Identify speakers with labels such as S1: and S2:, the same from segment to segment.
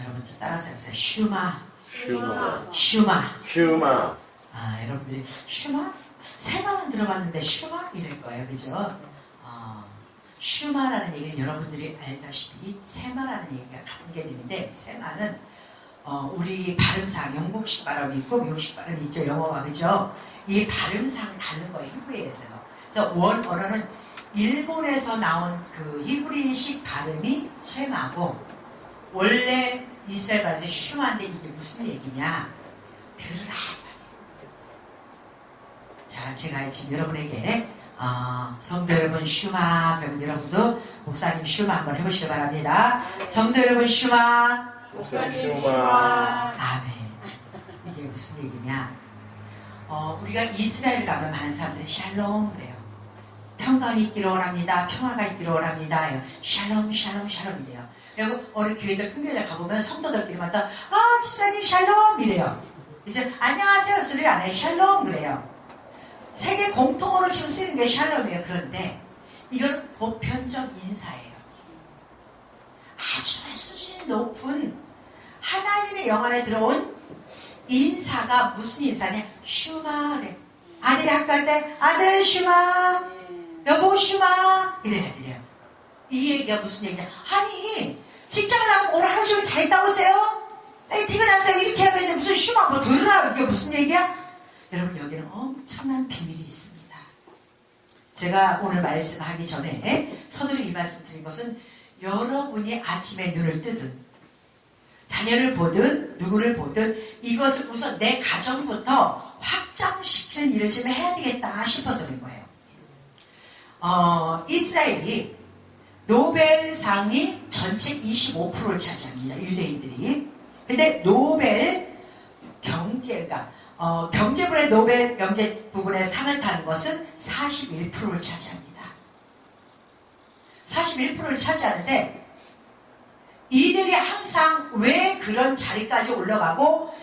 S1: 여러분 좀 따라서 해보세요. 슈마.
S2: 슈마.
S1: 슈마.
S2: 슈마.
S1: 아, 여러분들이 슈마? 세마는 들어봤는데 슈마? 이럴 거예요. 그죠? 슈마라는 얘기는 여러분들이 알다시피 세마라는 얘기가 같은 개념인데, 세마는 우리 발음상, 영국식 발음이 있고 미국식 발음이 있죠. 영어가. 그죠? 이 발음상 다른 거예요. 히브리에서요. 그래서 원 언어는 일본에서 나온 그 히브리식 발음이 쉐마고, 원래 이스라엘 발음이 슈마인데 이게 무슨 얘기냐? 들으라. 자, 제가 지금 여러분에게 성도 여러분 슈마, 그러면 여러분도 목사님 슈마 한번 해보시기 바랍니다. 성도 여러분 슈마.
S2: 목사님 슈마.
S1: 아멘. 이게 무슨 얘기냐? 우리가 이스라엘 가면 많은 사람들이 샬롬 그래요. 평강이 있기를 원합니다. 평화가 있기를 원합니다. 샬롬 샬롬 샬롬이래요. 그리고 어느 교회들 큰 교회들 가보면 성도들끼리 만나서 집사님 샬롬 이래요. 이제 안녕하세요 소리를 안 해요. 샬롬 그래요. 세계 공통어로 지금 쓰는 게 샬롬이에요. 그런데 이건 보편적 인사예요. 아주 수준이 높은 하나님의 영 안에 들어온 인사가 무슨 인사냐? 슈마래. 아들이 학교 할 때 아들 슈마, 여보 슈마 이래야 돼요. 이 얘기가 무슨 얘기냐? 아니 직장을 나가고 오늘 하루 종일 잘 있다 오세요? 퇴근하세요 이렇게 해야 되는데 무슨 슈마 뭐 들으라 이게 무슨 얘기야? 여러분 여기는 엄청난 비밀이 있습니다. 제가 오늘 말씀하기 전에 서두리 이 말씀 드린 것은 여러분이 아침에 눈을 뜨든 자녀를 보든 누구를 보든 이것을 우선 내 가정부터 확장시키는 일을 좀 해야 되겠다 싶어서 그런 거예요. 이스라엘이 노벨상이 전체 25%를 차지합니다. 유대인들이. 근데 노벨 경제가 경제부의 노벨 경제 부분에 상을 타는 것은 41%를 차지합니다. 41%를 차지하는데 이들이 항상 왜 그런 자리까지 올라가고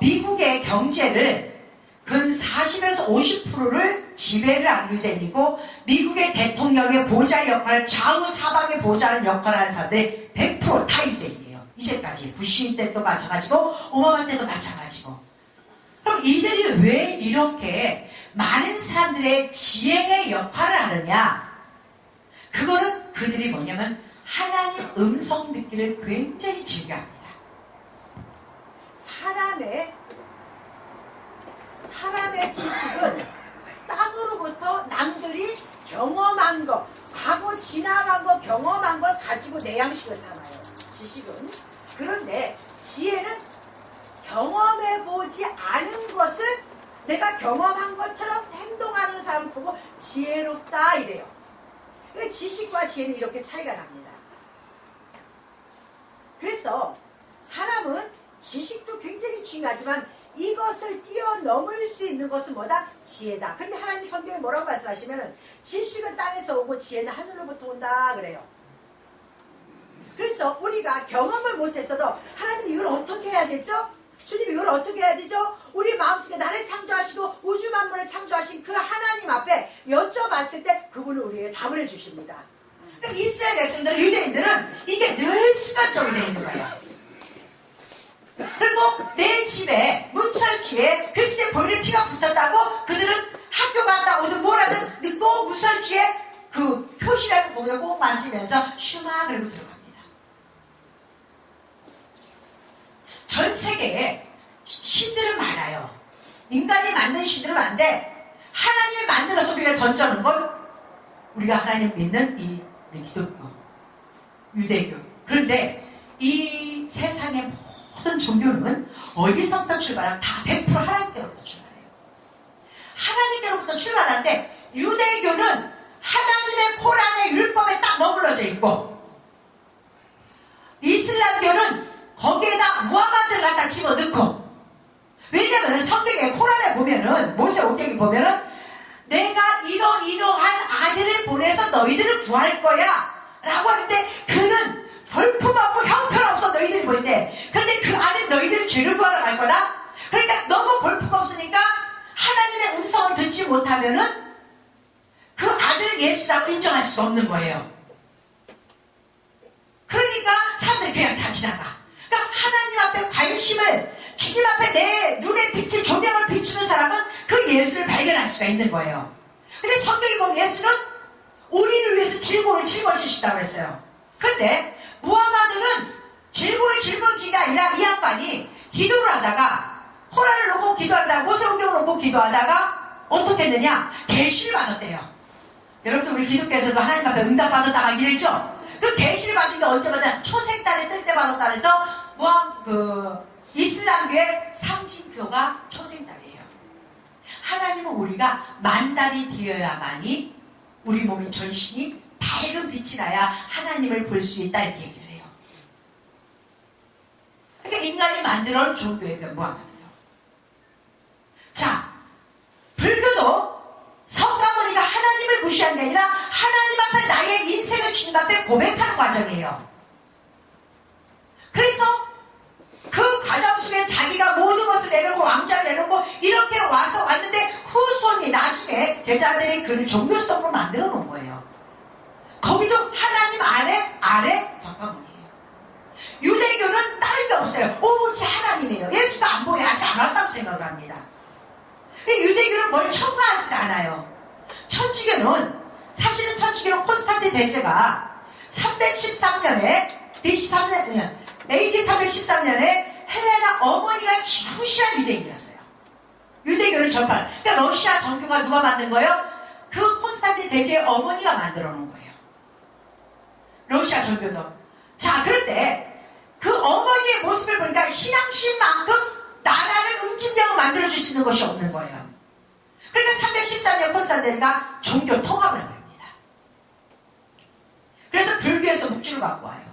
S1: 미국의 경제를 근 40에서 50%를 지배를 하는 유대인이고 미국의 대통령의 보좌 역할을 좌우 사방에 보좌하는 역할을 하는 사람들이 100% 다 유대인이에요. 이제까지 부시 때도 마찬가지고 오바마 때도 마찬가지고. 그럼 이들이 왜 이렇게 많은 사람들의 지혜의 역할을 하느냐? 그거는 그들이 뭐냐면 하나님 음성 듣기를 굉장히 즐겨합니다.
S3: 사람의 지식은 땅으로부터 남들이 경험한 거, 과거 지나간 거 경험한 걸 가지고 내 양식을 삼아요. 지식은. 그런데 지혜는 경험해보지 않은 것을 내가 경험한 것처럼 행동하는 사람을 보고 지혜롭다 이래요. 지식과 지혜는 이렇게 차이가 납니다. 그래서 사람은 지식도 굉장히 중요하지만 이것을 뛰어넘을 수 있는 것은 뭐다? 지혜다. 근데 하나님 성경에 뭐라고 말씀하시면 지식은 땅에서 오고 지혜는 하늘로부터 온다 그래요. 그래서 우리가 경험을 못했어도 하나님 이걸 어떻게 해야 되죠? 주님 이걸 어떻게 해야 되죠? 우리 마음속에 나를 창조하시고 우주 만물을 창조하신 그 하나님 앞에 여쭤봤을 때 그분은 우리에게 답을 해주십니다.
S1: 그럼 이스라엘 백성들은 유대인들은 이게 늘 습관적으로 되어 있는 거예요. 그리고 내 집에 문설주에 그리스도의 보혈의 피가 붙었다고 그들은 학교 갔다 오든 뭐라든 늦고 문설주에 그 표시라는 부분을 꼭 만지면서 슈마 그리고 들어갑니다. 전 세계에 신들은 많아요. 인간이 만든 신들은 많은데 하나님을 만들어서 우리가 던져놓은 건 우리가 하나님 믿는 우리 기독교, 유대교. 그런데 이 세상의 모든 종교는 어디서부터 출발하면 다 100% 하나님께로부터 출발해요. 하나님께로부터 출발하는데 유대교는 하나님의 코란의 율법에 딱 머물러져 있고 이슬람교는 거기에다 무함마드를 갖다 집어넣고 왜냐하면 성경에 코란에 보면은 모세오경에 보면은 내가 이러한 아들을 보내서 너희들을 구할 거야 라고 하는데 그는 볼품없고 형편없어 너희들이 볼 때. 그런데 그 아들 너희들을 죄를 구하러 갈 거다. 그러니까 너무 볼품없으니까 하나님의 음성을 듣지 못하면은 그 아들을 예수라고 인정할 수 없는 거예요. 그러니까 사람들이 그냥 다 지나가. 예수를 주님 앞에 내 눈에 빛을 조명을 비추는 사람은 그 예수를 발견할 수가 있는 거예요. 근데 성경에 보면 예수는 우리를 위해서 질고를 짊어지시다고 그랬어요. 그런데 무하마드는 질고를 짊어진 게 아니라 이 양반이 기도를 하다가 호라를 놓고 기도하다가 모세오경을 놓고 기도하다가 어떻게 했느냐? 계시를 받았대요. 여러분들 우리 기독교에서도 하나님 앞에 응답받았다가 이랬죠? 그 계시를 받은 게 언제 받았냐? 초색달에 뜰 때 받았다 그래서 이슬람교의 상징표가 초생달이에요. 하나님은 우리가 만달이 되어야만이 우리 몸의 전신이 밝은 빛이 나야 하나님을 볼 수 있다 이렇게 얘기를 해요. 그러니까 인간이 만들어온 종교의 무하마드요. 자, 불교도 석가모니가 하나님을 무시한 게 아니라 하나님 앞에 나의 인생을 주님 앞에 고백하는 과정이에요. 그래서 그 과정 속에 자기가 모든 것을 내놓고 왕자를 내놓고 이렇게 왔는데 후손이 나중에 제자들이 그를 종교성으로 만들어 놓은 거예요. 거기도 하나님 아래 석가모니예요. 유대교는 다른 게 없어요. 오로지 하나님이에요. 예수가 안 보여 하지 않았다고 생각을 합니다. 유대교는 뭘 첨가하지 않아요. 천주교는 사실은 천주교는 콘스탄틴 대제가 313년에 BC 3년 AD 313년에 헬레나 어머니가 충실한 유대인이었어요. 유대교를 전파한. 그러니까 러시아 정교가 누가 만든 거예요? 그 콘스탄틴 대제의 어머니가 만들어 놓은 거예요. 러시아 정교도. 자, 그런데 그 어머니의 모습을 보니까 신앙심만큼 나라를 응집력을 만들어줄 수 있는 것이 없는 거예요. 그러니까 313년 콘스탄틴가 종교 통합을 합니다. 그래서 불교에서 묵주를 갖고 와요.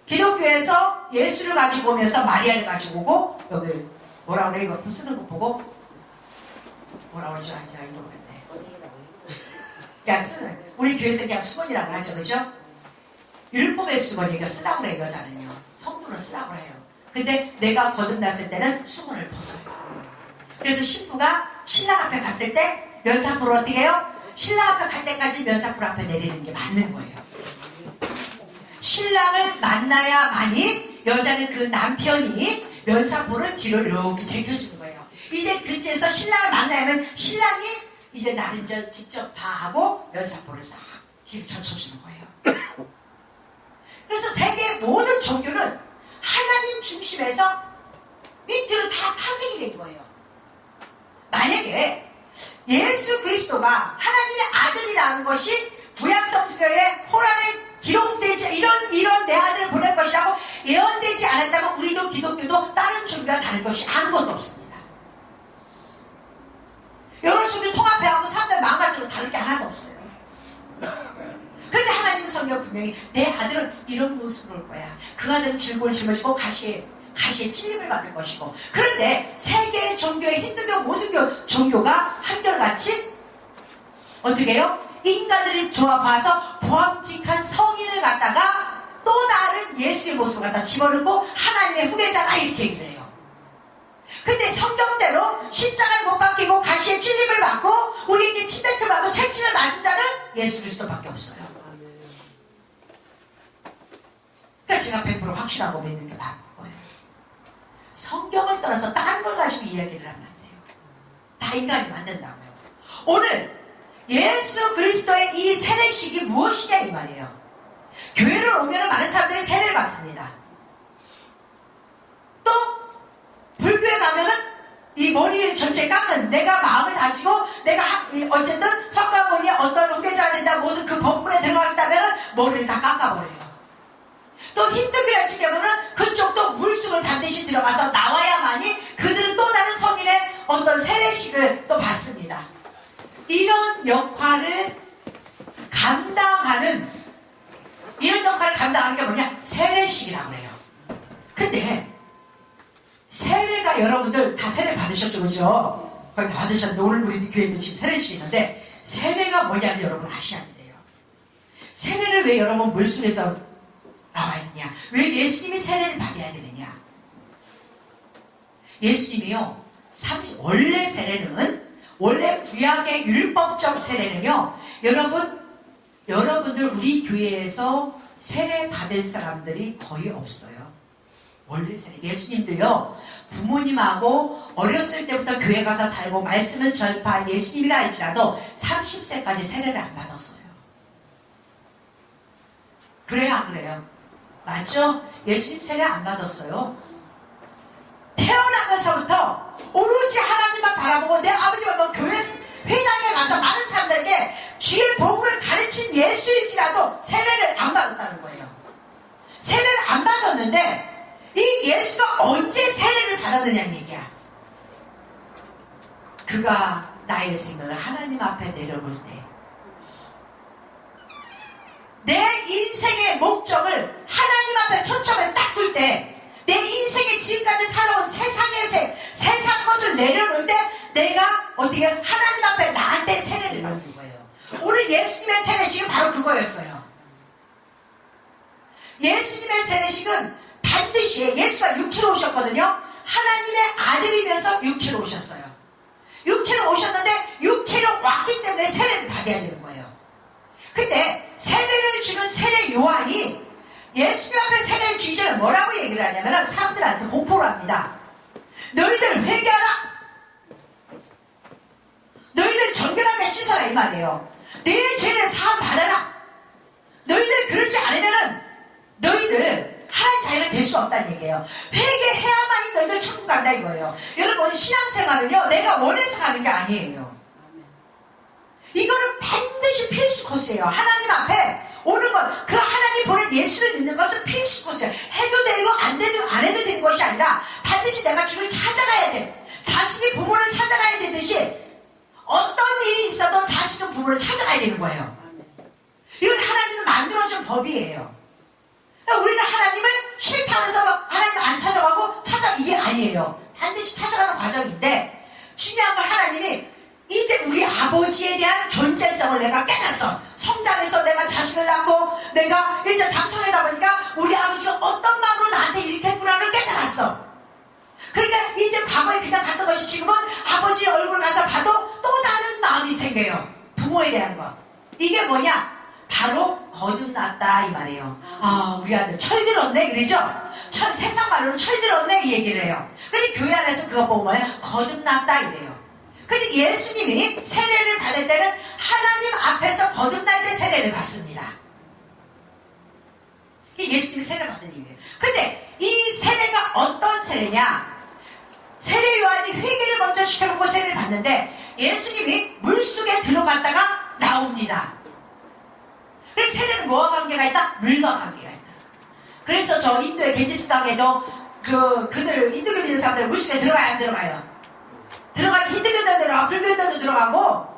S1: 기독교에서 예수를 가지고 오면서 마리아를 가지고 오고, 여기 뭐라 그래? 이거 쓰는 거 보고 뭐라 그러지? 아니자 이러겠네. 그냥 쓰는, 우리 교회에서 그냥 수건이라고 하죠, 그죠? 율법의 수건 이거 쓰라고 그래, 여자는요. 성도는 쓰라고 해요. 근데 내가 거듭났을 때는 수건을 벗어요. 그래서 신부가 신랑 앞에 갔을 때 면사포를 어떻게 해요? 신랑 앞에 갈 때까지 면사포 앞에 내리는 게 맞는 거예요. 신랑을 만나야만이 여자는 그 남편이 면사포를 뒤로 이렇게 제껴주는 거예요. 이제 그때에서 신랑을 만나야면 신랑이 이제 나를 직접 봐하고 면사포를 싹 뒤로 젖혀주는 거예요. 그래서 세계의 모든 종교는 하나님 중심에서 밑으로 다 파생이 된 거예요. 만약에 예수 그리스도가 하나님의 아들이라는 것이 구약성서에 호란에 기록되지 이런 내 아들을 보낼 것이라고 예언되지 않았다면 우리도 기독교도 다른 종교와 다른 것이 아무것도 없습니다. 여러 종교 통합해하고 사람들 마음가짐으로 다를 게 하나도 없어요. 그런데 하나님 성경 분명히 내 아들은 이런 모습으로 올 거야. 그 아들은 질고를 짊어지고 가시에 찔림을 받을 것이고. 그런데 세계의 종교의 힌두교 모든 종교가 한결같이 어떻게 해요? 인간들이 봐서 보암직한 성인을 갖다가 또 다른 예수의 모습을 갖다 집어넣고 하나님의 후계자가 이렇게 얘기를 해요. 근데 성경대로 십자가에 못 박히고 가시에 찔림을 받고 우리에게 침뱉을 받고 채찍을 맞은 자는 예수 그리스도밖에 없어요. 그러니까 제가 100% 확신하고 믿는 게 바로 그거예요. 성경을 떠나서 다른 걸 가지고 이야기를 하면 안 돼요. 다 인간이 만든다고요. 오늘 예수 그리스도의 이 세례식이 무엇이냐 이 말이에요. 교회를 오면 많은 사람들이 세례를 받습니다. 또 불교에 가면은 이 머리를 전체 깎는, 내가 마음을 다지고 내가 어쨌든 석가모니의 어떤 후계자가 된다 무슨 그 법문에 들어가겠다면은 머리를 다 깎아버려요. 또 힌두교를 같은 경우는 그쪽도 물속을 반드시 들어가서 나와야만이 그들은 또 다른 성인의 어떤 세례식을 또 받습니다. 이런 역할을 감당하는 게 뭐냐? 세례식이라고 해요. 근데 세례가 여러분들 다 세례 받으셨죠, 그죠? 거의 다 받으셨는데 오늘 우리 교회도 지금 세례식이 있는데 세례가 뭐냐를 여러분 아셔야 돼요. 세례를 왜 여러분 물속에서 나와 있냐? 왜 예수님이 세례를 받아야 되느냐? 예수님이요, 원래 세례는, 원래 구약의 율법적 세례는요, 여러분들 우리 교회에서 세례 받을 사람들이 거의 없어요. 원래 세례. 예수님도요, 부모님하고 어렸을 때부터 교회 가서 살고 말씀을 전파한 예수님이라 할지라도 30세까지 세례를 안 받았어요. 그래요, 안 그래요? 맞죠? 예수님 세례 안 받았어요. 태어나면서부터 오로지 하나님만 바라보고 내 아버지가 뭐 교회 회당에 가서 많은 사람들에게 주의 복음을 가르친 예수일지라도 세례를 안 받았다는 거예요. 세례를 안 받았는데 이 예수가 언제 세례를 받았느냐는 얘기야. 그가 나의 생명을 하나님 앞에 내려놓을 때, 내 인생의 목적을 하나님 앞에 초점을 딱 둘 때, 내 인생의 지금까지 살아온 세상 것을 내려놓을 때 내가 어떻게 하나님 앞에 나한테 세례를 받는 거예요. 오늘 예수님의 세례식은 바로 그거였어요. 예수님의 세례식은 반드시 예수가 육체로 오셨거든요. 하나님의 아들이면서 육체로 오셨어요. 육체로 오셨는데 육체로 왔기 때문에 세례를 받아야 되는 거예요. 근데 세례를 주는 세례 요한이 예수님 앞에 세례를 주기 전에 뭐라고 얘기를 하냐면 사람들한테 공포를 합니다. 너희들 회개하라. 너희들 정결하게 씻어라 이 말이에요. 내 죄를 사함 받아라. 너희들 그러지 않으면은 너희들 하나님 자녀가 될 수 없다는 얘기예요. 회개해야만이 너희들 천국 간다 이거예요. 여러분 신앙생활은요 내가 원해서 가는 게 아니에요. 이거는 반드시 필수 코스예요. 하나님 앞에 오는 것, 그 하나님 보낸 예수를 믿는 것은 필수 코스예요. 해도 되고 안 해도 되는 것이 아니라 반드시 내가 주를 찾아가야 돼. 자식이 부모를 찾아가야 되듯이 어떤 일이 있어도 자식은 부모를 찾아가야 되는 거예요. 이건 하나님은 만들어준 법이에요. 그러니까 우리는 하나님을 실패하면서 하나님을 안 찾아가고 이게 아니에요. 반드시 찾아가는 과정인데 중요한 건 하나님이 이제 우리 아버지에 대한 존재성을 내가 깨달았어. 성장해서 내가 자식을 낳고 내가 이제 장성하다 보니까 우리 아버지가 어떤 마음으로 나한테 이렇게 했구나를 깨달았어. 그러니까 이제 과거에 그냥 갔던 것이 지금은 아버지 얼굴 가서 봐도 또 다른 마음이 생겨요. 부모에 대한 거. 이게 뭐냐? 바로 거듭났다 이 말이에요. 아 우리 아들 철들었네 그러죠? 세상 말로는 철들었네 이 얘기를 해요. 근데 교회 안에서 그거 보고 뭐예요? 거듭났다 이래요. 근데 예수님이 세례를 받을 때는 하나님 앞에서 거듭날 때 세례를 받습니다. 예수님이 세례를 받은 얘기예요. 근데 이 세례가 어떤 세례냐? 세례 요한이 회개를 먼저 시켜놓고 세례를 받는데 예수님이 물속에 들어갔다가 나옵니다. 그래서 세례는 뭐와 관계가 있다? 물과 관계가 있다. 그래서 저 인도의 게지스 강에도 그들 인도교 믿는 사람들 물속에 들어가야 안 들어가요? 들어가서 힌두교도 들어가고 불교도 들어가고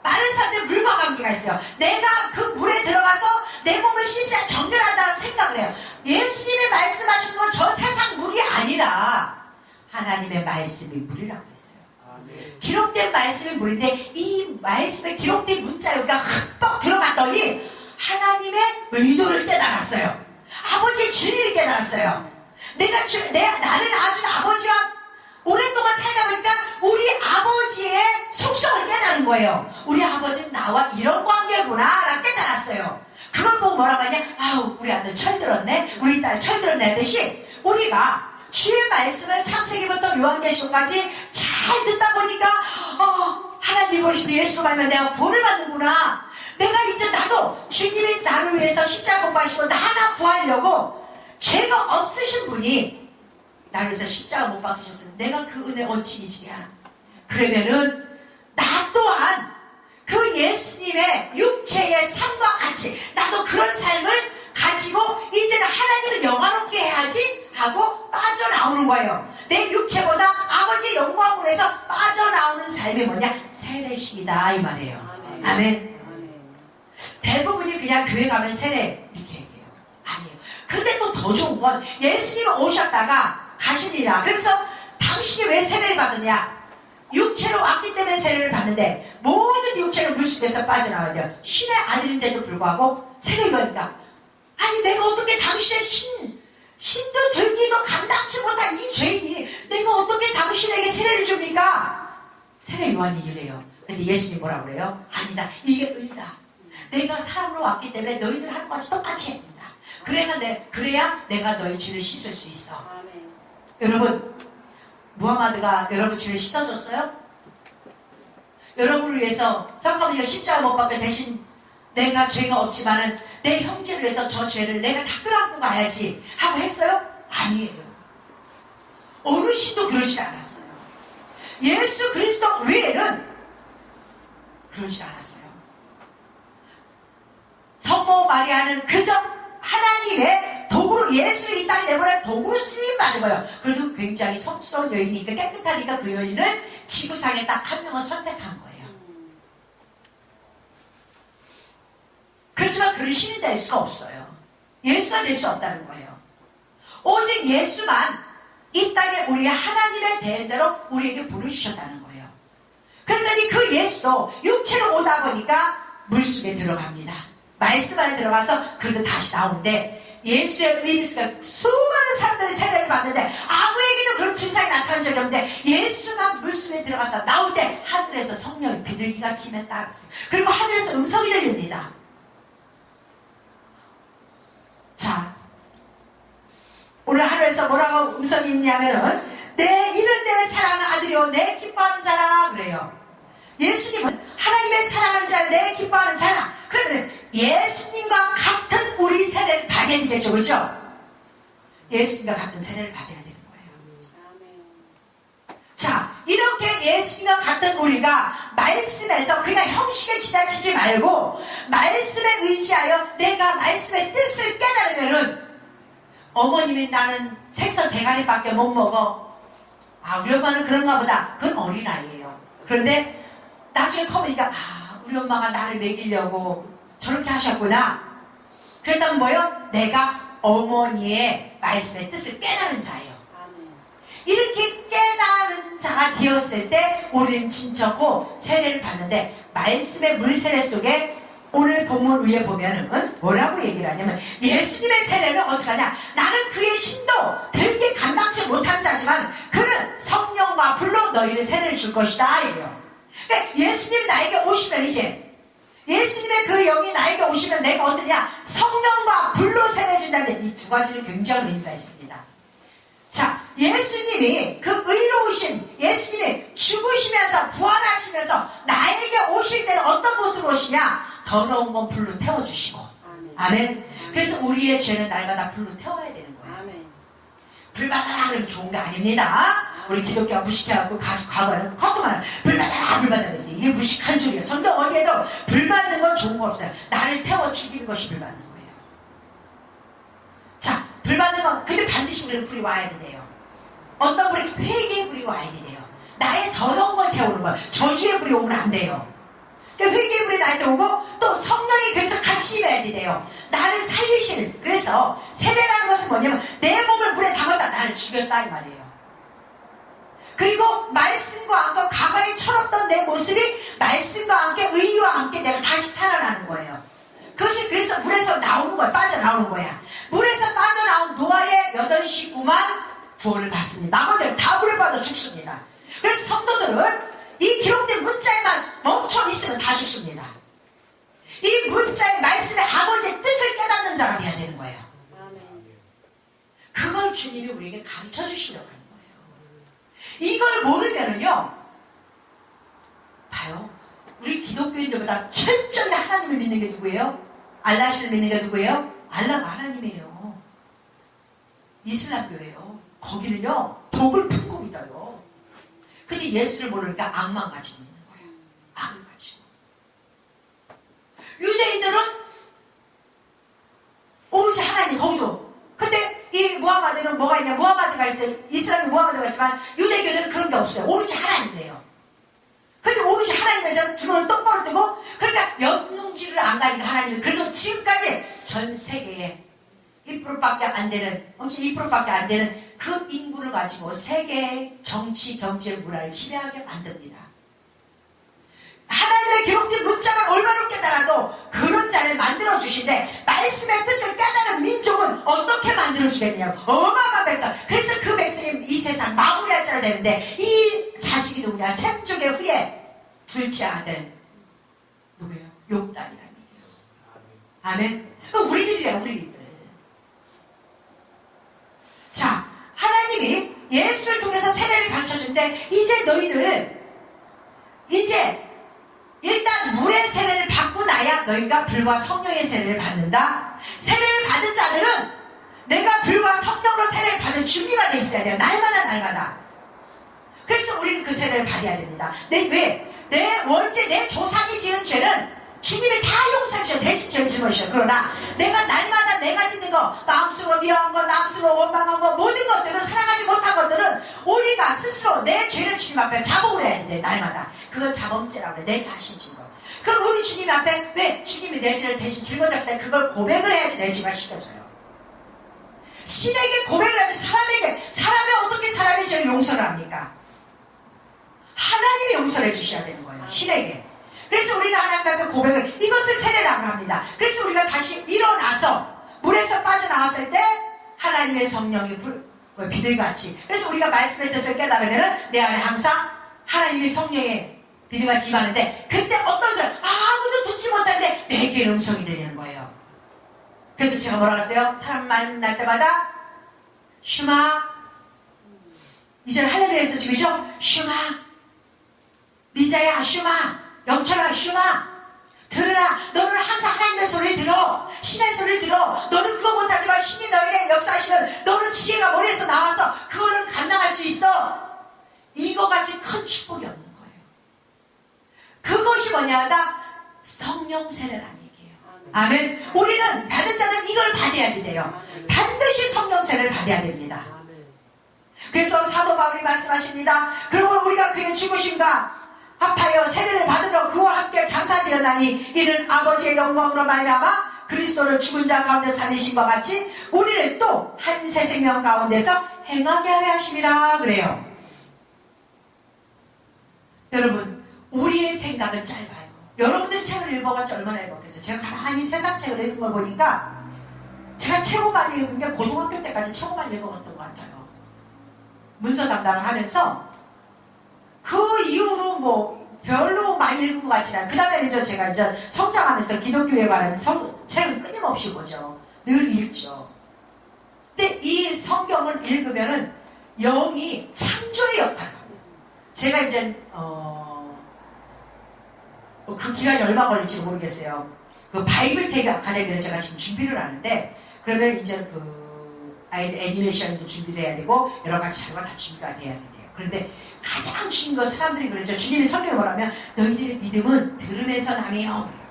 S1: 많은 사람들이 물과 관계가 있어요. 내가 그 물에 들어가서 내 몸을 씻어야 정결한다는 생각을 해요. 예수님이 말씀하시는 건 저 세상 물이 아니라 하나님의 말씀이 물이라고 했어요. 기록된 말씀이 물인데 이 말씀에 기록된 문자 여기가 흠뻑 들어갔더니 하나님의 의도를 깨달았어요. 아버지의 진리를 깨달았어요. 나는 아주 아버지와 오랫동안 살다 보니까 우리 아버지의 속성을 깨달은 거예요. 우리 아버지는 나와 이런 관계구나 라고 깨달았어요. 그걸 보고 뭐라고 하냐? 아우 우리 아들 철들었네, 우리 딸 철들었네 하듯이 우리가 주의 말씀을 창세기부터 요한계시록까지 잘 듣다 보니까 하나님 보시고 예수로 말면 내가 구원을 받는구나. 내가 이제 나도 주님이 나를 위해서 십자가 못 박히시고 나 하나 구하려고 죄가 없으신 분이 나를 위해서 십자가 못 박히셨으면 내가 그 은혜 어찌 지냐. 그러면은 나 또한 그 예수님의 육체의 삶과 같이 나도 그런 삶을 가지고 이제는 하나님을 영화롭게 해야지 하고 빠져나오는 거예요. 내 육체보다 아버지의 영광을 해서 빠져나오는 삶이 뭐냐? 세례식이다 이 말이에요. 아멘. 대부분이 그냥 교회 가면 세례 이렇게 얘기해요. 아니에요. 근데 또 더 좋은 건 예수님 오셨다가 가시리라. 그래서 당신이 왜 세례를 받느냐? 육체로 왔기 때문에 세례를 받는데 모든 육체를 물속에서 빠져나와야 돼요. 신의 아들인데도 불구하고 세례를 받는다. 아니 내가 어떻게 당신의 신도 들기도 감당치 못한 이 죄인이 내가 어떻게 당신에게 세례를 줍니까? 세례 요한이 이래요. 그런데 예수님 뭐라고 그래요? 아니다. 이게 의다. 내가 사람으로 왔기 때문에 너희들 하는 것이 똑같이 해야 된다. 그래야 내가 너희 죄를 씻을 수 있어. 여러분, 무하마드가 여러분 죄를 씻어줬어요? 여러분을 위해서 잠깐만요, 십자가 못 박혀 대신 내가 죄가 없지만은 내 형제를 위해서 저 죄를 내가 다 끌어안고 가야지 하고 했어요? 아니에요. 어르신도 그러지 않았어요. 예수 그리스도 외에는 그러지 않았어요. 성모 마리아는 그저 하나님의 도구로, 예수를 이 땅에 내보낸 도구로 쓰임받은 거예요. 그래도 굉장히 성스러운 여인이니까, 깨끗하니까 그 여인을 지구상에 딱 한 명을 선택한 거예요. 그렇지만 그런 신이 될 수가 없어요. 예수가 될 수 없다는 거예요. 오직 예수만 이 땅에 우리 하나님의 대자로 우리에게 부르주셨다는 거예요. 그러더니 그 예수도 육체로 오다 보니까 물속에 들어갑니다. 말씀 안에 들어가서 그래도 다시 나오는데, 예수의 의미가 수많은 사람들이 세례를 받는데 아무에게도 그런 증상이 나타난 적이 없는데, 예수만 물속에 들어갔다 나올 때 하늘에서 성령이 비둘기같이 임했다. 그리고 하늘에서 음성이 들립니다. 자, 오늘 하늘에서 뭐라고 음성이 있냐면은, 내 이른 내 사랑하는 아들이요 내 기뻐하는 자라 그래요. 예수님은 하나님의 사랑하는 자요 내 기뻐하는 자라. 그러면 예수님과 같은 우리 세례를 받아야 되겠죠, 그렇죠? 예수님과 같은 세례를 받아야 되는 거예요. 자, 이렇게 예수님과 같은 우리가 말씀에서 그냥 형식에 지나치지 말고 말씀에 의지하여 내가 말씀의 뜻을 깨달으면은, 어머님이 나는 생선 대가리밖에 못 먹어. 아, 우리 엄마는 그런가 보다. 그건 어린아이예요. 그런데 나중에 커보니까, 아, 우리 엄마가 나를 먹이려고 저렇게 하셨구나. 그랬다면 뭐요? 내가 어머니의 말씀의 뜻을 깨달은 자예요. 이렇게 깨달은 자가 되었을 때 우리는 진짜고 세례를 받는데, 말씀의 물세례 속에 오늘 본문 위에 보면은 뭐라고 얘기를 하냐면, 예수님의 세례는 어떻게 하냐, 나는 그의 신도 들게 감당치 못한 자지만 그는 성령과 불로 너희를 세례를 줄 것이다 이래요. 그러니까 예수님 나에게 오시면, 이제 예수님의 그 영이 나에게 오시면 내가 어떠냐, 성령과 불로 세례 준다는데 이 두 가지는 굉장히 의미가 있습니다. 자, 예수님이 그 의로우신 예수님이 죽으시면서 부활하시면서 나에게 오실 때는 어떤 모습으로 오시냐, 더러운 건 불로 태워주시고. 아멘. 그래서 우리의 죄는 날마다 불로 태워야 되는 거예요. 아멘. 불 받아라 그러면 좋은 게 아닙니다. 우리 기독교가 무식해갖고 과거에는 컷도만 불 받아라 그랬어요. 이게 무식한 소리예요. 성경 어디에도 불 받는 건 좋은 거 없어요. 나를 태워 죽이는 것이 불 받는 거예요. 자, 불 받는 건 근데 반드시 우리는 불이 와야 돼요. 어떤 불이, 회개의 불이 와야 돼요. 나의 더러운 걸 태우는 거예요. 저주의 불이 오면 안 돼요. 그러니까 회개의 불이 나한테 오고, 또 성령이 그래서 같이 일해야 돼요. 나를 살리시는. 그래서 세례라는 것은 뭐냐면 내 몸을 물에 담았다, 나를 죽였다 이 말이에요. 그리고 말씀과 함께 과거에 철없던 내 모습이 말씀과 함께 의와 함께 내가 다시 살아나는 거예요. 그것이 그래서 물에서 나오는 거야. 빠져나오는 거야. 물에서 빠져나온 노아의 8 식구만 구원을 받습니다. 나머지는 다 물에 빠져 죽습니다. 그래서 성도들은 이 기록된 문자에만 멈춰 있으면 다 죽습니다. 이 문자의 말씀의 아버지의 뜻을 깨닫는 자가 되어야 되는 거예요. 그걸 주님이 우리에게 가르쳐 주시려고 하는 거예요. 이걸 모르면은요, 봐요. 우리 기독교인들보다 철저히 하나님을 믿는 게 누구예요? 알라시를 믿는 게 누구예요? 알라가 하나님이에요. 이슬람교예요. 거기는요, 독을 품고 믿어요. 근데 예수를 모르니까 악만 가지고 있는 거예요. 악을 가지고. 유대인들은 오로지 하나님, 거기도. 근데 이 무하마드는 뭐가 있냐? 무하마드가 있어요. 이슬람이 무하마드가 있지만 유대교들은 그런 게 없어요. 오로지 하나님이에요. 근데 오로지 하나님에 대한 눈을 똑바로 뜨고, 그러니까 영웅지를 안 가니까 하나님이 그래도 지금까지 전 세계에 1%밖에 안 되는, 혹시 1%밖에 안 되는 그 인구를 가지고 세계의 정치, 경제, 문화를 지배하게 만듭니다. 하나님의 기록된 문자만 얼마나 깨달아도 그런 자를 만들어주신데, 말씀의 뜻을 깨달은 민족은 어떻게 만들어주겠냐고. 어마어마한 백성. 그래서 그 백성이 이 세상 마무리할 자가 되는데, 이 자식이 누구냐? 셈족의 후에 둘째 아들 누구예요? 욕단이라는 얘기예요. 아멘. 우리들이래요, 우리들. 자, 하나님이 너희들 이제 일단 물의 세례를 받고 나야 너희가 불과 성령의 세례를 받는다. 세례를 받은 자들은 내가 불과 성령으로 세례를 받을 준비가 돼 있어야 돼요. 날마다. 그래서 우리는 그 세례를 받아야 됩니다. 왜? 내 조상이 지은 죄는 주님이 다 용서해 주셔. 대신 죄를 짊어지셔. 그러나 내가 날마다 내가 짓는 거, 마음속으로 미워한 거, 마음속으로 원망한 거, 모든 것들은, 사랑하지 못한 것들은 우리가 스스로 내 죄를 주님 앞에 자복을 해야 돼. 날마다. 그걸 자범죄라고 그래. 내 자신 진 거. 그럼 우리 주님 앞에 왜 주님이 내 죄를 대신 짊어졌을 때 그걸 고백을 해야지 내 죄가 씻겨져요. 신에게 고백을 해야지. 사람이 어떻게 사람의 죄를 용서를 합니까? 하나님이 용서를 해주셔야 되는 거예요. 신에게. 그래서 우리는 하나님 앞에 고백을, 이것을 세례라고 합니다. 그래서 우리가 다시 일어나서 물에서 빠져나왔을 때 하나님의 성령이 비둘같이, 그래서 우리가 말씀의 뜻을 깨달으면 내 안에 항상 하나님의 성령의 비둘같이 임하는데, 그때 어떤 사람 아무도 듣지 못하는데 내게 음성이 들리는 거예요. 그래서 제가 뭐라고 했어요? 사람 만날 때마다 슈마, 이제는 할렐루야에서 지금이죠? 슈마, 미자야 슈마, 영철아 슈마, 들으라. 너는 항상 하나님의 소리를 들어, 신의 소리를 들어. 너는 그거 못하지만 신이 너희를 역사하시면 너는 지혜가 머리에서 나와서 그거는 감당할 수 있어. 이거같이 큰 축복이 없는 거예요. 그것이 뭐냐다? 성령 세례라는 얘기예요. 아멘. 우리는 받은 자는 이걸 받아야 돼요. 반드시 성령 세례를 받아야 됩니다. 그래서 사도 바울이 말씀하십니다. 그러면 우리가 그의 죽으심과 합하여 세례를 받으러 그와 함께 장사되었나니 이는 아버지의 영광으로 말미암아 그리스도를 죽은 자 가운데 살리신 것 같이 우리를 또 한 새 생명 가운데서 행하게 하려 하심이라 그래요. 여러분, 우리의 생각은 짧아요. 여러분들 책을 읽어봤자 얼마나 읽었겠어요? 제가 가만히 세상 책을 읽은 걸 보니까 제가 최고 많이 읽은 게 고등학교 때까지 최고 많이 읽어봤던 것 같아요. 문서 담당을 하면서 그 이후로 뭐 별로 많이 읽은 것 같지 않아요. 그 다음에 이제 제가 이제 성장하면서 기독교에 관한 책은 끊임없이 보죠. 늘 읽죠. 근데 이 성경을 읽으면은 영이 창조의 역할을 합니다. 제가 이제 그 기간이 얼마 걸릴지 모르겠어요. 그 바이블 테이프 아카데미를 제가 지금 준비를 하는데, 그러면 이제 그 애니메이션도 준비를 해야 되고 여러 가지 자료가 다 준비가 돼야 돼요. 그런데 가장 중요한 건 사람들이 그러죠. 주님이 성경에 뭐라면 너희들의 믿음은 들음에서 남이요.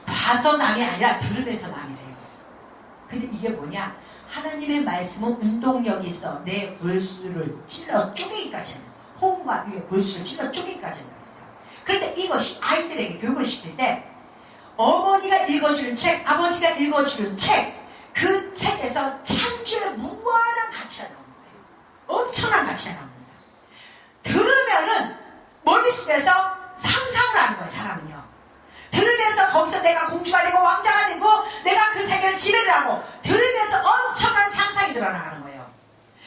S1: 봐서 남이 아니라 들음에서 남이래요. 근데 이게 뭐냐? 하나님의 말씀은 운동력이 있어. 내 골수를 찔러 쪼개기까지 하는 거예요. 홍과 위에 골수를 찔러 쪼개기까지 하는 거예요. 그런데 이것이 아이들에게 교육을 시킬 때 어머니가 읽어주는 책, 아버지가 읽어주는 책, 그 책에서 창조의 무한한 가치가 나오는 거예요. 엄청난 가치가 나옵니다. 들으면은 머릿속에서 상상을 하는 거예요. 사람은요. 들으면서 거기서 내가 공주가 되고 왕자가 되고 내가 그 세계를 지배를 하고, 들으면서 엄청난 상상이 늘어나가는 거예요.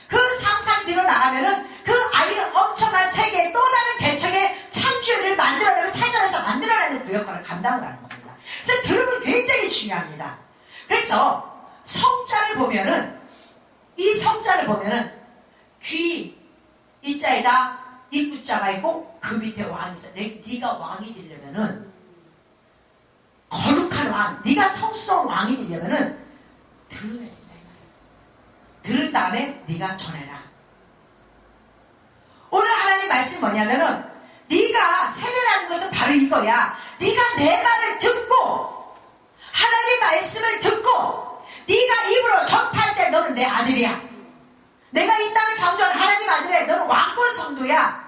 S1: 그 상상이 늘어나가면은 그 아이는 엄청난 세계의 또 다른 개척의 창조를 만들어내고 창조해서 만들어내는 그 역할을 감당을 하는 겁니다. 그래서 들음은 굉장히 중요합니다. 그래서 성자를 보면은, 이 성자를 보면은 귀 이자에다 입구자가 있고 그 밑에 왕이 있어. 네가 왕이 되려면은, 거룩한 왕, 네가 성스러운 왕이 되려면은 들어야 된다. 들은 다음에 네가 전해라. 오늘 하나님 말씀이 뭐냐면은, 네가 세례라는 것은 바로 이거야. 네가 내 말을 듣고 하나님 말씀을 듣고 네가 입으로 전파할 때 너는 내 아들이야. 내가 이 땅을 창조한 하나님 아들이야. 너는 왕권 성도야.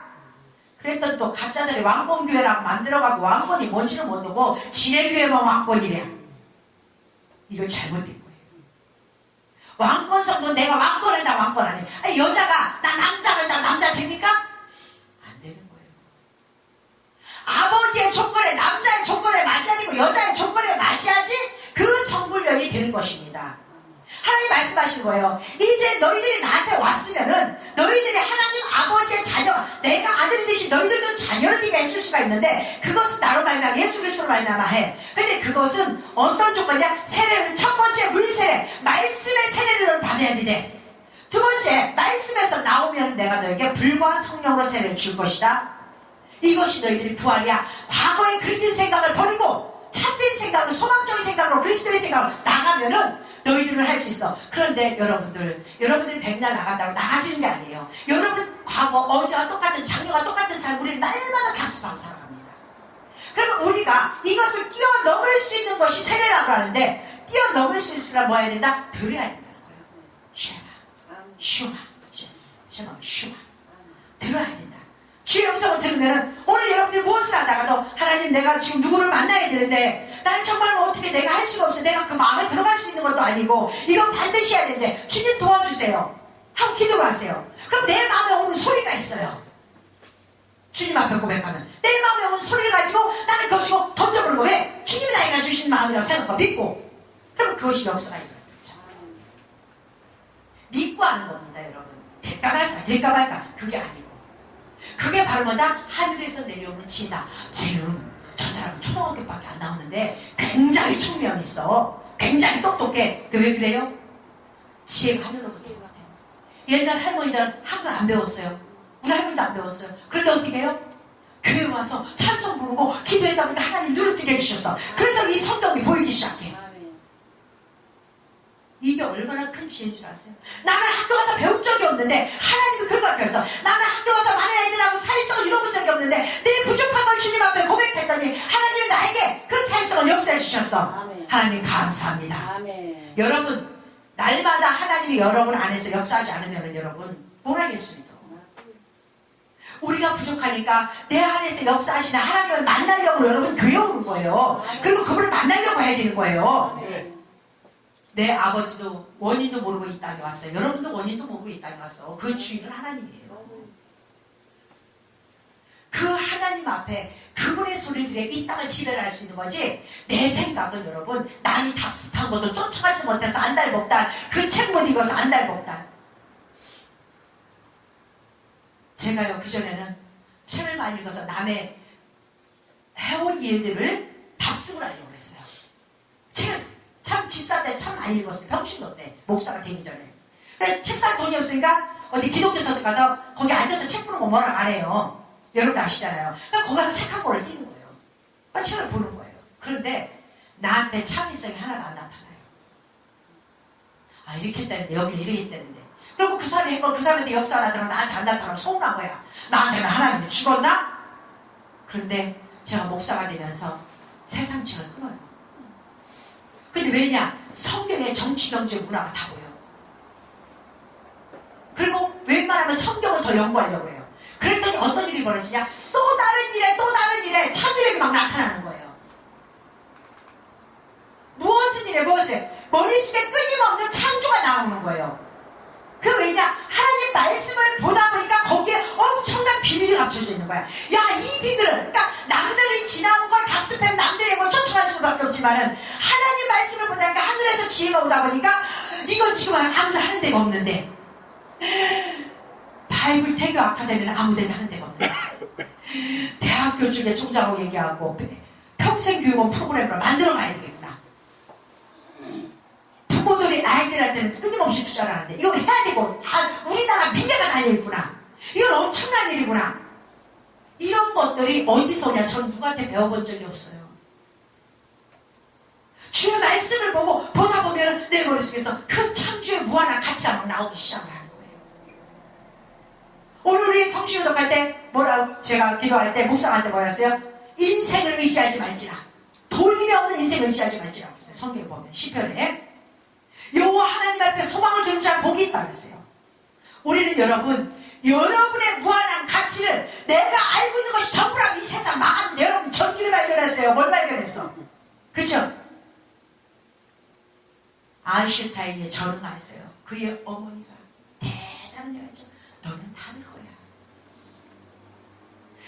S1: 그랬더니 또 가짜들이 왕권교회라고 만들어가고 왕권이 뭔지를 모르고 지뢰교회만 왕권이래. 이거 잘못된 거예요. 왕권 성도, 내가 왕권이다 왕권 아니야. 아니, 여자가 나 남자를 나 남자 됩니까? 안 되는 거예요. 아버지의 조건에, 남자의 조건에 맞이해야 되고 여자의 조건에 맞이하지 그 성불련이 되는 것입니다. 하나님 말씀하시는 거예요. 이제 너희들이 나한테 왔으면은 너희들이 하나님 아버지의 자녀, 내가 아들이듯이 너희들도 자녀를 네가 해줄 수가 있는데, 그것은 나로 말미암아 예수 그리스도로 말미암아 해. 근데 그것은 어떤 조건이냐? 세례는 첫 번째 물세례, 말씀의 세례를 받아야 돼. 두 번째, 말씀에서 나오면 내가 너에게 불과 성령으로 세례를 줄 것이다. 이것이 너희들이 부활이야. 과거의 그릇된 생각을 버리고 참된 생각으로, 소망적인 생각으로, 그리스도의 생각으로 나가면은 너희들은 할 수 있어. 그런데 여러분들이 백날 나간다고 나가지는 게 아니에요. 여러분 과거 어제와 똑같은, 작년과 똑같은 삶, 우리는 날마다 답습하고 살아갑니다. 그러면 우리가 이것을 뛰어넘을 수 있는 것이 세례라고 하는데, 뛰어넘을 수 있으라 뭐 해야 된다? 들어야 된다는 거예요. 슈마 들어야 된다. 주의 음성을 들으면은, 오늘 여러분들이 무엇을 하다가도 하나님, 내가 지금 누구를 만나야 되는데 나는 정말 뭐 어떻게 내가 할 수가 없어. 내가 그 마음에 들어갈 수 있는 것도 아니고 이건 반드시 해야 되는데 주님 도와주세요 하고 기도를 하세요. 그럼 내 마음에 오는 소리가 있어요. 주님 앞에 고백하면 내 마음에 오는 소리를 가지고 나는 그것이고 던져버리고, 왜? 주님이 나에게 주신 마음이라고 생각하고 믿고, 그럼 그것이 역사가 있는 거죠. 믿고 하는 겁니다. 여러분, 될까 말까 그게 아니고, 그게 바로 뭐다? 하늘에서 내려오는 지혜다. 저 사람은 초등학교밖에 안 나오는데 굉장히 총명이 있어. 굉장히 똑똑해. 왜 그래요? 지혜가 하늘로부터. 옛날 할머니들은 한글 안 배웠어요. 우리 할머니도 안 배웠어요. 그런데 어떻게 해요? 교회 와서 찬송 부르고 기도하다 보니까 하나님 눈을 뜨게 해주셨어. 그래서 이 성경이 보이기 시작해. 이게 얼마나 큰 지혜인 줄 아세요? 나는 학교 가서 배운 적이 없는데 하나님이 그런 걸 배웠어. 나는 학교 가서 많은 애들하고 사회성을 이뤄본 적이 없는데 내 부족한 걸 주님 앞에 고백했더니 하나님이 나에게 그 사회성을 역사해 주셨어. 아멘. 하나님 감사합니다. 아멘. 여러분, 날마다 하나님이 여러분 안에서 역사하지 않으면 여러분 뭘 하겠습니까? 우리가 부족하니까 내 안에서 역사하시는 하나님을 만나려고 여러분 교회 오는 거예요. 그리고 그분을 만나려고 해야 되는 거예요. 내 아버지도 원인도 모르고 이 땅에 왔어요. 여러분도 원인도 모르고 이 땅에 왔어. 그 주인은 하나님이에요. 그 하나님 앞에 그분의 소리를 들에 이 땅을 지배를 할 수 있는 거지. 내 생각은 여러분, 남이 답습한 것도 쫓아가지 못해서 안달복달, 그 책 못 읽어서 안달복달. 제가요, 그전에는 책을 많이 읽어서 남의 해온 일들을 답습을 하려고 했어요. 책을 참 집사때 참 많이 읽었어요. 병신도 때, 목사가 되기 전에. 그래서 책 살 돈이 없으니까 어디 기독교 서적 가서 거기 앉아서 책 보는 거 뭐라 안 해요. 여러분 아시잖아요. 그러니까 거기 가서 책 한 권을 띄는 거예요. 책을 보는 거예요. 그런데 나한테 창의성이 하나도 안 나타나요. 아, 이렇게 했다는데, 여기 이렇게 했다는데. 그리고 그 사람이 했고 그 사람한테 역사를 하더라고 나한테 안 나타나고 서운한 거야. 나한테는 하나님이 죽었나? 그런데 제가 목사가 되면서 세상층을 끊어요. 근데 왜냐? 성경의 정치, 경제, 문화가 다 보여. 그리고 웬만하면 성경을 더 연구하려고 해요. 그랬더니 어떤 일이 벌어지냐? 또 다른 일에 참이력이 막 나타나는 거예요. 무엇을 일에 머릿속에 끊임없는 창조가 나오는 거예요. 그 왜냐? 하나님 말씀을 보다 보니까 거기에 엄청난 비밀이 감춰져 있는 거야. 야, 이 비밀을, 그러니까 남들이 지나온 걸 답습한 남들의 걸 쫓아갈 수밖에 없지만은 하나님 말씀을 보다 보니까 하늘에서 지혜가 오다 보니까 이건 지금 아무도 하는 데가 없는데, 바이블 태교 아카데미는 아무 데나 하는 데가 없는데, 대학교 쪽에 총장하고 얘기하고 평생교육원 프로그램을 만들어 가야 되겠구나. 부모들이 아이들한테는 끊임없이 투자를 하는데 이걸 해야 되고, 우리나라 미래가 달려있구나. 이건 엄청난 일이구나. 이런 것들이 어디서 오냐? 전 누구한테 배워본 적이 없어요. 주의 말씀을 보다 보면 내 머릿속에서 그 창조의 무한한 가치가 나오기 시작을 하는 거예요. 오늘 우리 성시교독할 때 제가 기도할 때 묵상할 때 뭐라 했어요? 인생을 의지하지 말지라. 돌림이 없는 인생을 의지하지 말지라고 했어요. 성경에 보면 시편에 여호와 하나님 앞에 소망을 두는 자는 복이 있다고 했어요. 우리는 여러분의 무한한 가치를 내가 알고 있는 것이 전부라고. 이 세상 망하는데 여러분 전기를 발견했어요. 뭘 발견했어? 그쵸? 아인슈타인이 전응하였어요. 그의 어머니가 대단한 여자죠. 너는 다를 거야.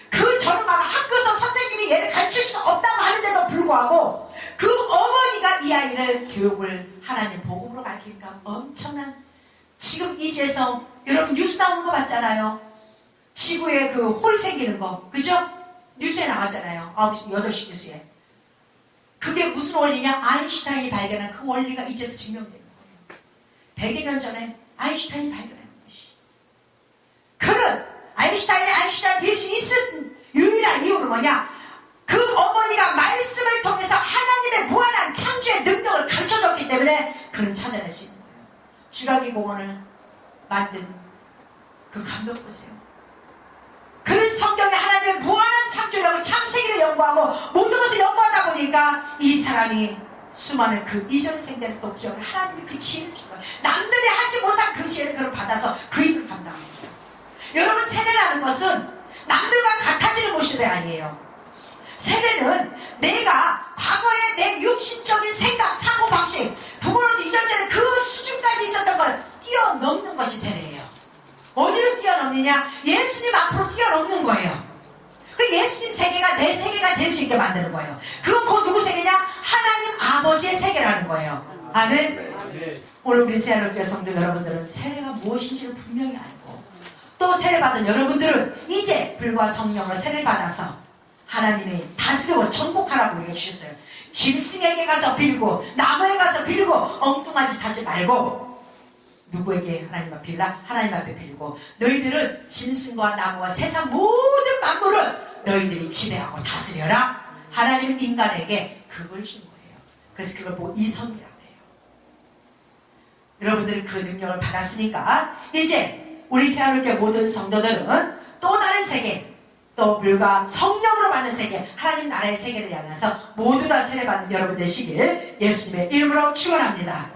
S1: 그 전응하는 학교에서 선생님이 얘를 가르칠 수 없다고 하는데도 불구하고 그 어머니가 이 아이를 교육을 하나님 복음으로 가르치니까 엄청난, 지금 이제서 여러분 뉴스 나오는 거 봤잖아요. 지구에 그 홀 생기는 거, 그죠? 뉴스에 나왔잖아요. 9시, 8시 뉴스에. 그게 무슨 원리냐? 아인슈타인이 발견한 그 원리가 이제서 증명되는 거예요. 100여 년 전에 아인슈타인이 발견한 것이. 아인슈타인이 될 수 있은 유일한 이유는 뭐냐? 그 어머니가 말씀을 통해서 하나님의 무한한 창조의 능력을 가르쳐줬기 때문에 그는 찾아낼 수 있는 거예요. 주라기 공원을 만든 그 감동 보세요. 그는 성경에 하나님의 무한한 창조력을 창세기를 연구하고 모든 것을 연구하다 보니까 이 사람이 수많은 그 이전 생들의 또 기억을 하나님이 그 지혜를 준 거예요. 남들이 하지 못한 그 지혜를 그를 받아서 그 일을 감당하는 거예요. 여러분, 세례라는 것은 남들과 같아지는 모습이 아니에요. 세례는 내가 과거에 내 육신적인 생각, 사고방식, 부모로도 이전전에 그 수준까지 있었던 걸 뛰어넘는 것이 세례예요. 어디로 뛰어넘느냐? 예수님 앞으로 뛰어넘는 거예요. 그리고 예수님 세계가 내 세계가 될 수 있게 만드는 거예요. 그건 그 누구 세계냐? 하나님 아버지의 세계라는 거예요. 아멘. 오늘 우리 세례교회 성도 여러분들은 세례가 무엇인지를 분명히 알고, 또 세례받은 여러분들은 이제 불과 성령을 세례를 받아서 하나님이 다스리고 정복하라고 우리에게 주셨어요. 짐승에게 가서 빌고 나무에 가서 빌고 엉뚱한 짓 하지 말고, 누구에게? 하나님 앞에 빌라? 하나님 앞에 빌고, 너희들은 짐승과 나무와 세상 모든 만물을 너희들이 지배하고 다스려라. 하나님은 인간에게 그걸 준 거예요. 그래서 그걸 보고 이성이라고 해요. 여러분들이 그 능력을 받았으니까 이제 우리 세하루교회 모든 성도들은 또 다른 세계, 또 불과 성령으로 받는 세계, 하나님 나라의 세계를 향해서 모두 다 세례받는 여러분 되시길 예수님의 이름으로 축원합니다.